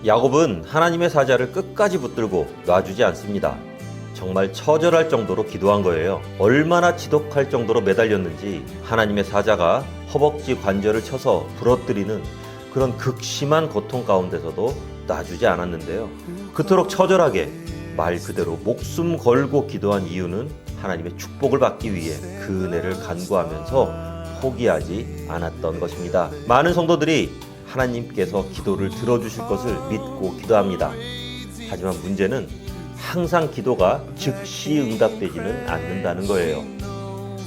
야곱은 하나님의 사자를 끝까지 붙들고 놔주지 않습니다. 정말 처절할 정도로 기도한 거예요. 얼마나 지독할 정도로 매달렸는지 하나님의 사자가 허벅지 관절을 쳐서 부러뜨리는 그런 극심한 고통 가운데서도 놔주지 않았는데요. 그토록 처절하게 말 그대로 목숨 걸고 기도한 이유는 하나님의 축복을 받기 위해 그 은혜를 간구하면서 포기하지 않았던 것입니다. 많은 성도들이 하나님께서 기도를 들어주실 것을 믿고 기도합니다. 하지만 문제는 항상 기도가 즉시 응답되지는 않는다는 거예요.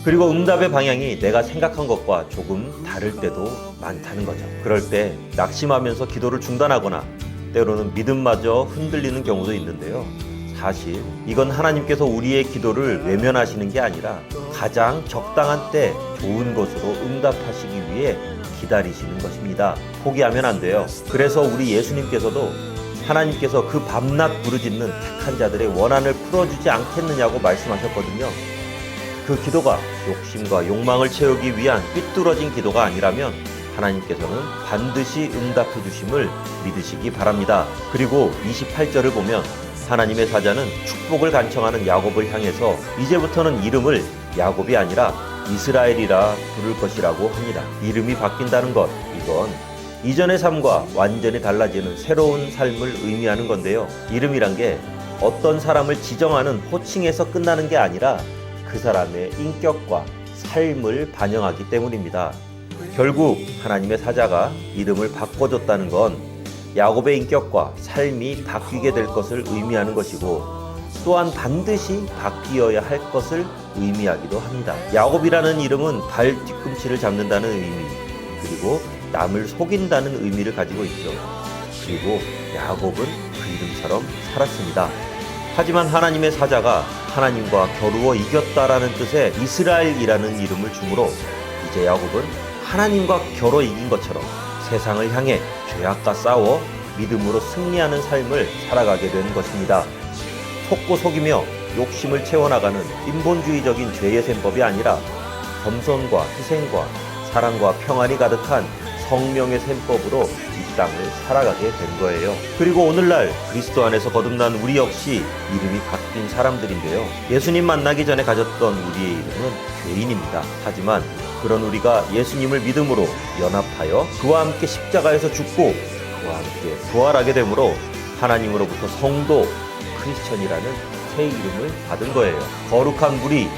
그리고 응답의 방향이 내가 생각한 것과 조금 다를 때도 많다는 거죠. 그럴 때 낙심하면서 기도를 중단하거나 때로는 믿음마저 흔들리는 경우도 있는데요. 사실 이건 하나님께서 우리의 기도를 외면하시는 게 아니라 가장 적당한 때 좋은 것으로 응답하시기 위해 기다리시는 것입니다. 포기하면 안 돼요. 그래서 우리 예수님께서도 하나님께서 그 밤낮 부르짖는 택한 자들의 원한을 풀어주지 않겠느냐고 말씀하셨거든요. 그 기도가 욕심과 욕망을 채우기 위한 삐뚤어진 기도가 아니라면 하나님께서는 반드시 응답해 주심을 믿으시기 바랍니다. 그리고 28절을 보면 하나님의 사자는 축복을 간청하는 야곱을 향해서 이제부터는 이름을 야곱이 아니라 이스라엘이라 부를 것이라고 합니다. 이름이 바뀐다는 것, 이건 이전의 삶과 완전히 달라지는 새로운 삶을 의미하는 건데요. 이름이란 게 어떤 사람을 지정하는 호칭에서 끝나는 게 아니라 그 사람의 인격과 삶을 반영하기 때문입니다. 결국 하나님의 사자가 이름을 바꿔줬다는 건 야곱의 인격과 삶이 바뀌게 될 것을 의미하는 것이고 또한 반드시 바뀌어야 할 것을 의미하기도 합니다. 야곱이라는 이름은 발 뒤꿈치를 잡는다는 의미, 그리고 남을 속인다는 의미를 가지고 있죠. 그리고 야곱은 그 이름처럼 살았습니다. 하지만 하나님의 사자가 하나님과 겨루어 이겼다라는 뜻의 이스라엘이라는 이름을 주므로 이제 야곱은 하나님과 겨뤄 이긴 것처럼 세상을 향해 죄악과 싸워 믿음으로 승리하는 삶을 살아가게 된 것입니다. 속고 속이며 욕심을 채워나가는 인본주의적인 죄의 셈법이 아니라 겸손과 희생과 사랑과 평안이 가득한 성령의 셈법으로 이 땅을 살아가게 된 거예요. 그리고 오늘날 그리스도 안에서 거듭난 우리 역시 이름이 바뀐 사람들인데요. 예수님 만나기 전에 가졌던 우리의 이름은 죄인입니다. 하지만 그런 우리가 예수님을 믿음으로 연합하여 그와 함께 십자가에서 죽고 그와 함께 부활하게 되므로 하나님으로부터 성도, 크리스천이라는 새 이름을 받은 거예요. 거룩한 무리,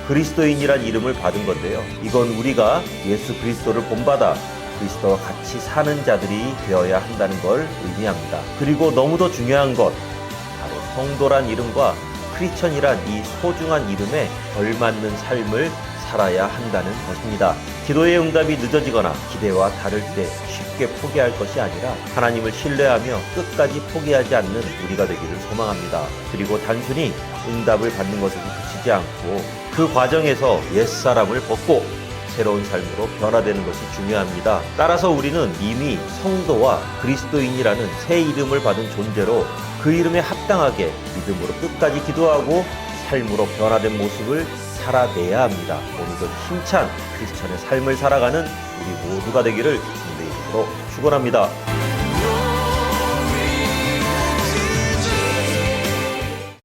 그리스도인이란 이름을 받은 건데요. 이건 우리가 예수 그리스도를 본받아 그리스도와 같이 사는 자들이 되어야 한다는 걸 의미합니다. 그리고 너무도 중요한 것, 바로 성도란 이름과 크리스천이란 이 소중한 이름에 걸맞는 삶을 살아야 한다는 것입니다. 기도의 응답이 늦어지거나 기대와 다를 때 쉽게 포기할 것이 아니라 하나님을 신뢰하며 끝까지 포기하지 않는 우리가 되기를 소망합니다. 그리고 단순히 응답을 받는 것에서 그치지 않고 그 과정에서 옛사람을 벗고 새로운 삶으로 변화되는 것이 중요합니다. 따라서 우리는 이미 성도와 그리스도인이라는 새 이름을 받은 존재로 그 이름에 합당하게 믿음으로 끝까지 기도하고 삶으로 변화된 모습을 살아내야 합니다. 오늘도 힘찬 크리스천의 삶을 살아가는 우리 모두가 되기를 주님의 이름으로 축원합니다.